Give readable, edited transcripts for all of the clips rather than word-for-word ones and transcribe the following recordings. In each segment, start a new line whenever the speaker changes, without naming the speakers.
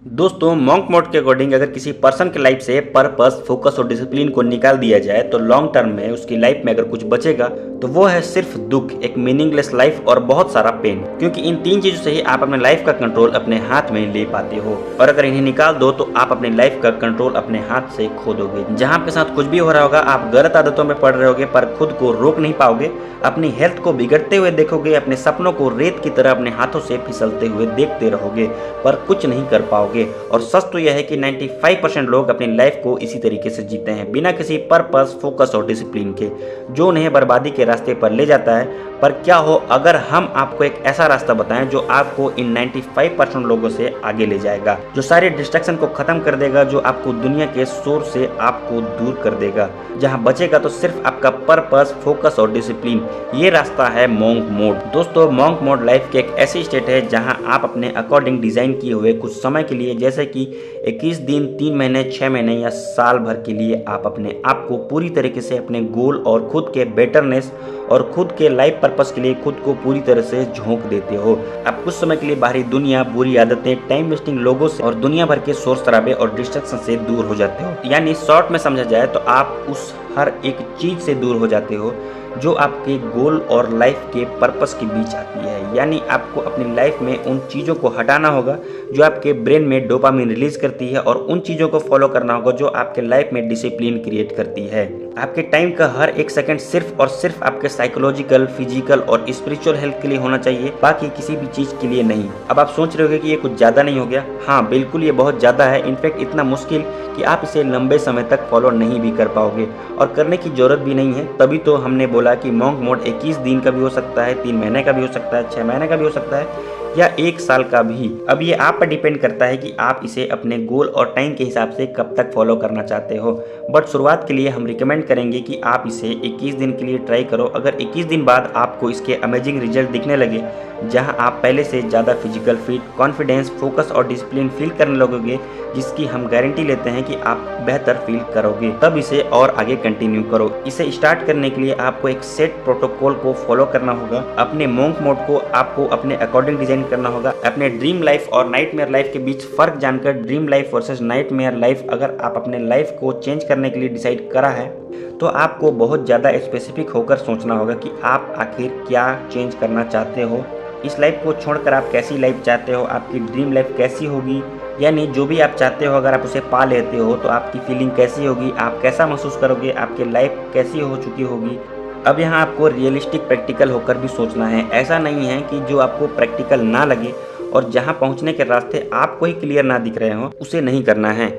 दोस्तों monk mode के according अगर किसी पर्सन के लाइफ से पर्पस, फोकस और डिसिप्लिन को निकाल दिया जाए तो लॉन्ग टर्म में उसकी लाइफ में अगर कुछ बचेगा तो वो है सिर्फ दुख, एक मीनिंगलेस लाइफ और बहुत सारा पेन। क्योंकि इन तीन चीजों से ही आप अपने लाइफ का कंट्रोल अपने हाथ में ले पाते हो, और अगर इन्हें निकाल दो तो आप अपनी लाइफ का कंट्रोल अपने हाथ से खो दोगे। जहां आपके साथ कुछ भी हो रहा होगा, आप गलत आदतों में पड़ रहे होगे पर खुद को रोक नहीं पाओगे, अपनी हेल्थ को बिगड़ते हुए देखोगे, अपने सपनों को रेत की तरह अपने हाथों से फिसलते हुए देखते रहोगे पर कुछ नहीं कर पाओगे। और सच तो यह है कि 95% लोग अपनी लाइफ को इसी तरीके से जीते हैं, बिना किसी पर्पस, फोकस और डिसिप्लिन के, जो उन्हें बर्बादी के रास्ते पर ले जाता है। पर क्या हो अगर हम आपको एक ऐसा रास्ता बताएं जो आपको इन 95% लोगों से आगे ले जाएगा, जो सारे डिस्ट्रैक्शन को खत्म कर देगा, जो आपको दुनिया के शोर से आपको दूर कर देगा, जहां बचेगा तो सिर्फ आपका पर्पस, फोकस और डिसिप्लिन। ये रास्ता है मॉन्क मोड। दोस्तों मॉन्क मोड लाइफ की एक ऐसी स्टेट है जहां आप अपने अकॉर्डिंग डिजाइन किए हुए कुछ समय के लिए, जैसे कि 21 दिन, 3 महीने, 6 महीने या साल भर के लिए आप अपने आप को पूरी तरीके से अपने गोल और खुद के बेटरनेस और खुद के लाइफ पर्पस के लिए खुद को पूरी तरह से झोंक देते हो। आप कुछ समय के लिए बाहरी दुनिया, बुरी आदतें, टाइम वेस्टिंग लोगों से और दुनिया भर के शोर शराबे और डिस्ट्रैक्शन से दूर हो जाते हो। यानी शॉर्ट में समझा जाए तो आप उस हर एक चीज से दूर हो जाते हो जो आपके गोल और लाइफ के पर्पस के बीच आती है। यानी आपको अपनी लाइफ में उन चीज़ों को हटाना होगा जो आपके ब्रेन में डोपामिन रिलीज करती है, और उन चीज़ों को फॉलो करना होगा जो आपके लाइफ में डिसिप्लिन क्रिएट करती है। आपके टाइम का हर एक सेकंड सिर्फ और सिर्फ आपके साइकोलॉजिकल, फिजिकल और स्पिरिचुअल हेल्थ के लिए होना चाहिए, बाकी किसी भी चीज़ के लिए नहीं। अब आप सोच रहे होगे कि ये कुछ ज़्यादा नहीं हो गया? हाँ बिल्कुल, ये बहुत ज़्यादा है। इनफैक्ट इतना मुश्किल कि आप इसे लंबे समय तक फॉलो नहीं भी कर पाओगे, और करने की जरूरत भी नहीं है। तभी तो हमने बोला कि मॉन्क मोड 21 दिन का भी हो सकता है, 3 महीने का भी हो सकता है, 6 महीने का भी हो सकता है, या 1 साल का भी। अब ये आप पर डिपेंड करता है कि आप इसे अपने गोल और टाइम के हिसाब से कब तक फॉलो करना चाहते हो। बट शुरुआत के लिए हम रिकमेंड करेंगे कि आप इसे 21 दिन के लिए ट्राई करो। अगर 21 दिन बाद आपको इसके अमेजिंग रिजल्ट दिखने लगे, जहां आप पहले से ज़्यादा फिजिकल फिट, कॉन्फिडेंस, फोकस और डिसिप्लिन फील करने लगोगे, जिसकी हम गारंटी लेते हैं कि आप बेहतर फील करोगे, तब इसे और आगे कंटिन्यू करो। इसे स्टार्ट करने के लिए आपको एक सेट प्रोटोकॉल को फॉलो करना होगा। अपने मॉन्क मोड को आपको अपने अकॉर्डिंग डिजाइन करना होगा। अपने ड्रीम लाइफ और नाइटमेयर लाइफ के बीच फर्क जानकर, dream life versus nightmare life अगर आप अपने लाइफ को चेंज करने के लिए डिसाइड करा है तो आपको बहुत ज़्यादा स्पेसिफिक होकर सोचना होगा कि आप आखिर क्या चेंज करना चाहते हो। इस लाइफ को छोड़कर आप कैसी लाइफ चाहते हो, आपकी ड्रीम लाइफ कैसी होगी, यानी जो भी आप चाहते हो अगर आप उसे पा लेते हो तो आपकी फीलिंग कैसी होगी, आप कैसा महसूस करोगे, आपकी लाइफ कैसी हो चुकी होगी। अब यहाँ आपको रियलिस्टिक, प्रैक्टिकल होकर भी सोचना है। ऐसा नहीं है कि जो आपको प्रैक्टिकल ना लगे और जहाँ पहुँचने के रास्ते आपको ही क्लियर ना दिख रहे हो, उसे नहीं करना है।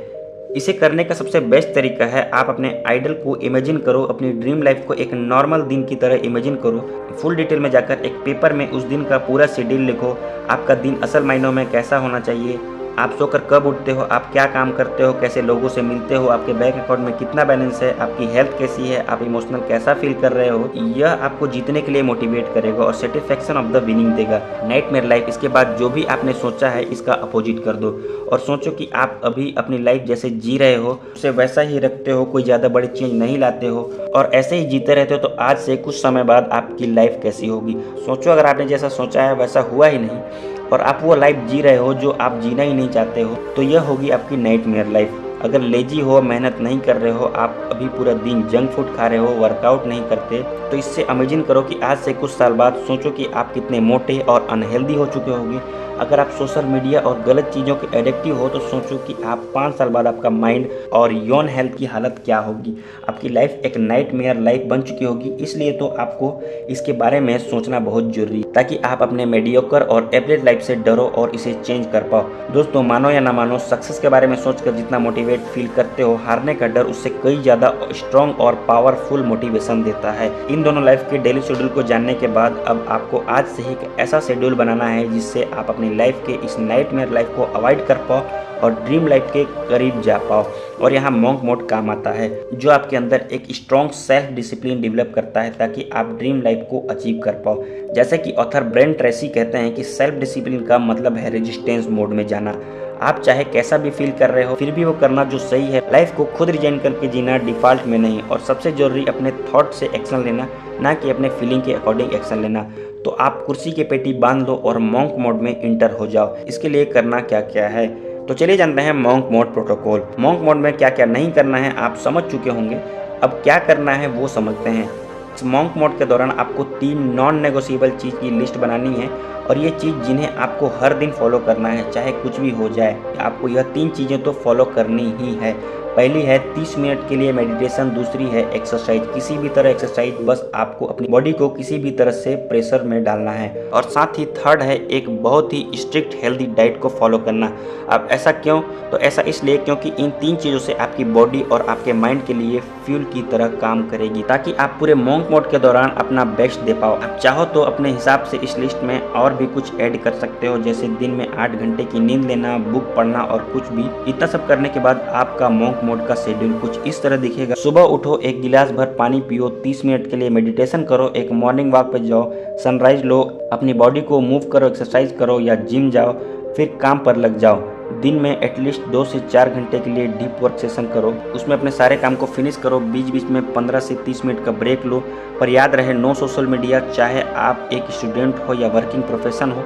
इसे करने का सबसे बेस्ट तरीका है आप अपने आइडल को इमेजिन करो, अपनी ड्रीम लाइफ को एक नॉर्मल दिन की तरह इमेजिन करो। फुल डिटेल में जाकर एक पेपर में उस दिन का पूरा शेड्यूल लिखो। आपका दिन असल मायनों में कैसा होना चाहिए, आप सोकर कब उठते हो, आप क्या काम करते हो, कैसे लोगों से मिलते हो, आपके बैंक अकाउंट में कितना बैलेंस है, आपकी हेल्थ कैसी है, आप इमोशनल कैसा फील कर रहे हो। यह आपको जीतने के लिए मोटिवेट करेगा और सेटिस्फैक्शन ऑफ द विनिंग देगा। नाइटमेयर लाइफ, इसके बाद जो भी आपने सोचा है इसका अपोजिट कर दो और सोचो कि आप अभी अपनी लाइफ जैसे जी रहे हो उसे वैसा ही रखते हो, कोई ज़्यादा बड़ी चेंज नहीं लाते हो और ऐसे ही जीते रहते हो। तो आज से कुछ समय बाद आपकी लाइफ कैसी होगी सोचो। अगर आपने जैसा सोचा है वैसा हुआ ही नहीं और आप वो लाइफ जी रहे हो जो आप जीना ही नहीं चाहते हो, तो यह होगी आपकी नाइटमेयर लाइफ। अगर लेजी हो, मेहनत नहीं कर रहे हो, आप अभी पूरा दिन जंक फूड खा रहे हो, वर्कआउट नहीं करते, तो इससे इमेजिन करो कि आज से कुछ साल बाद सोचो कि आप कितने मोटे और अनहेल्दी हो चुके होंगे। अगर आप सोशल मीडिया और गलत चीज़ों के एडिक्टिव हो तो सोचो कि आप 5 साल बाद आपका माइंड और यौन हेल्थ की हालत क्या होगी। आपकी लाइफ एक नाइटमेयर लाइफ बन चुकी होगी। इसलिए तो आपको इसके बारे में सोचना बहुत जरूरी है ताकि आप अपने मेडियोकर और एवरेज लाइफ से डरो और इसे चेंज कर पाओ। दोस्तों मानो या ना मानो, सक्सेस के बारे में सोचकर जितना मोटिवेट फील करते हो, हारने का डर उससे कई ज़्यादा स्ट्रॉन्ग और पावरफुल मोटिवेशन देता है। इन दोनों लाइफ के डेली शेड्यूल को जानने के बाद अब आपको आज से ही एक ऐसा शेड्यूल बनाना है जिससे आप अपनी लाइफ के इस नाइटमेयर लाइफ को अवॉइड कर पाओ और ड्रीम लाइफ के करीब जा पाओ। और यहाँ मॉन्क मोड काम आता है जो आपके अंदर एक स्ट्रॉन्ग सेल्फ डिसिप्लिन डेवलप करता है ताकि आप ड्रीम लाइफ को अचीव कर पाओ। जैसे कि ऑथर ब्रेन ट्रेसी कहते हैं कि सेल्फ डिसिप्लिन का मतलब है रेजिस्टेंस मोड में जाना। आप चाहे कैसा भी फील कर रहे हो फिर भी वो करना जो सही है। लाइफ को खुद डिजाइन करके जीना, डिफॉल्ट में नहीं। और सबसे जरूरी अपने थॉट से एक्शन लेना, ना कि अपने फीलिंग के अकॉर्डिंग एक्शन लेना। तो आप कुर्सी के पेटी बांध लो और मॉन्क मोड में इंटर हो जाओ। इसके लिए करना क्या क्या है, तो चलिए जानते हैं monk mode protocol. Monk mode में क्या क्या नहीं करना है आप समझ चुके होंगे, अब क्या करना है वो समझते हैं। इस मॉन्क मोड के दौरान आपको 3 नॉन नेगोशिएबल चीज़ की लिस्ट बनानी है और ये चीज़ जिन्हें आपको हर दिन फॉलो करना है, चाहे कुछ भी हो जाए। आपको यह 3 चीज़ें तो फॉलो करनी ही है। पहली है 30 मिनट के लिए मेडिटेशन, दूसरी है एक्सरसाइज, किसी भी तरह एक्सरसाइज, बस आपको अपनी बॉडी को किसी भी तरह से प्रेशर में डालना है। और साथ ही थर्ड है एक बहुत ही स्ट्रिक्ट हेल्दी डाइट को फॉलो करना। अब ऐसा क्यों? तो ऐसा इसलिए क्योंकि इन 3 चीज़ों से आपकी बॉडी और आपके माइंड के लिए फ्यूल की तरह काम करेगी, ताकि आप पूरे मॉन्क मोड के दौरान अपना बेस्ट दे पाओ। आप चाहो तो अपने हिसाब से इस लिस्ट में और भी कुछ ऐड कर सकते हो, जैसे दिन में 8 घंटे की नींद लेना, बुक पढ़ना और कुछ भी। इतना सब करने के बाद आपका मॉन्क मोड का शेड्यूल कुछ इस तरह दिखेगा। सुबह उठो, 1 गिलास भर पानी पियो, 30 मिनट के लिए मेडिटेशन करो, एक मॉर्निंग वॉक पे जाओ, सनराइज लो, अपनी बॉडी को मूव करो, एक्सरसाइज करो या जिम जाओ, फिर काम पर लग जाओ। दिन में एटलीस्ट 2 से 4 घंटे के लिए डीप वर्क सेशन करो, उसमें अपने सारे काम को फिनिश करो, बीच बीच में 15 से 30 मिनट का ब्रेक लो। पर याद रहे, नो सोशल मीडिया, चाहे आप एक स्टूडेंट हो या वर्किंग प्रोफेशन हो।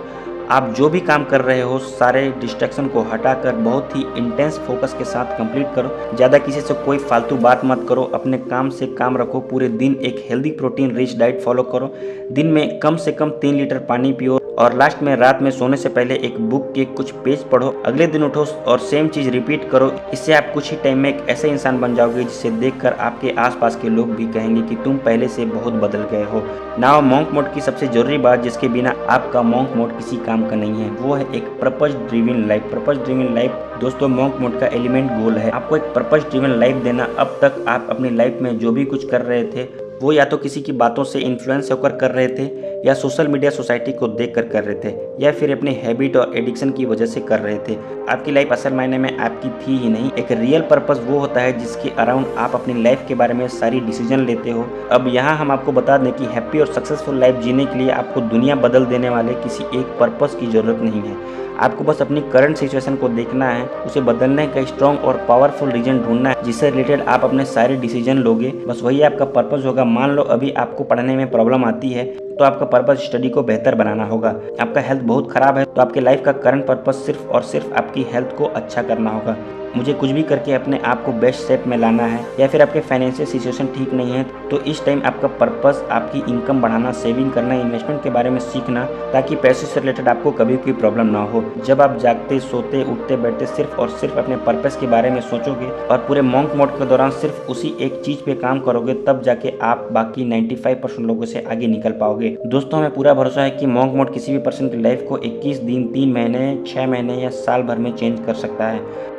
आप जो भी काम कर रहे हो सारे डिस्ट्रैक्शन को हटाकर बहुत ही इंटेंस फोकस के साथ कंप्लीट करो। ज़्यादा किसी से कोई फालतू बात मत करो, अपने काम से काम रखो। पूरे दिन एक healthy protein rich diet follow करो, दिन में कम से कम 3 लीटर पानी पियो और लास्ट में रात में सोने से पहले एक बुक के कुछ पेज पढ़ो। अगले दिन उठो और सेम चीज़ रिपीट करो। इससे आप कुछ ही टाइम में एक ऐसे इंसान बन जाओगे जिसे देखकर आपके आसपास के लोग भी कहेंगे कि तुम पहले से बहुत बदल गए हो। नाउ मॉन्क मोड की सबसे जरूरी बात जिसके बिना आपका मॉन्क मोड किसी काम का नहीं है, वो है एक purpose driven life. Purpose driven life दोस्तों मॉन्क मोड का एलिमेंट गोल है, आपको एक पर्पस ड्रिवन लाइफ देना। अब तक आप अपनी लाइफ में जो भी कुछ कर रहे थे वो या तो किसी की बातों से इन्फ्लुएंस होकर कर रहे थे, या सोशल मीडिया सोसाइटी को देखकर कर रहे थे, या फिर अपने हैबिट और एडिक्शन की वजह से कर रहे थे। आपकी लाइफ असल मायने में आपकी थी ही नहीं। एक रियल पर्पस वो होता है जिसके अराउंड आप अपनी लाइफ के बारे में सारी डिसीजन लेते हो। अब यहाँ हम आपको बता दें कि हैप्पी और सक्सेसफुल लाइफ जीने के लिए आपको दुनिया बदल देने वाले किसी एक पर्पस की जरूरत नहीं है। आपको बस अपनी करंट सिचुएशन को देखना है, उसे बदलने का स्ट्रॉन्ग और पावरफुल रीजन ढूंढना है जिससे रिलेटेड आप अपने सारे डिसीजन लोगे। बस वही आपका पर्पस होगा। मान लो अभी आपको पढ़ने में प्रॉब्लम आती है तो आपका पर्पस स्टडी को बेहतर बनाना होगा। आपका हेल्थ बहुत खराब है तो आपके लाइफ का करंट पर्पस सिर्फ और सिर्फ आपकी हेल्थ को अच्छा करना होगा। मुझे कुछ भी करके अपने आप को बेस्ट शेप में लाना है, या फिर आपके फाइनेंशियल सिचुएशन ठीक नहीं है तो इस टाइम आपका पर्पस आपकी इनकम बढ़ाना, सेविंग करना, इन्वेस्टमेंट के बारे में सीखना, ताकि पैसे से रिलेटेड आपको कभी कोई प्रॉब्लम ना हो। जब आप जागते, सोते, उठते, बैठते सिर्फ और सिर्फ अपने पर्पस के बारे में सोचोगे और पूरे मॉन्क मोड के दौरान सिर्फ उसी एक चीज़ पे काम करोगे, तब जाके आप बाकी 95% लोगों से आगे निकल पाओगे। दोस्तों हमें पूरा भरोसा है कि मॉन्क मोड किसी भी पर्सन की लाइफ को 21 दिन, 3 महीने, 6 महीने या साल भर में चेंज कर सकता है।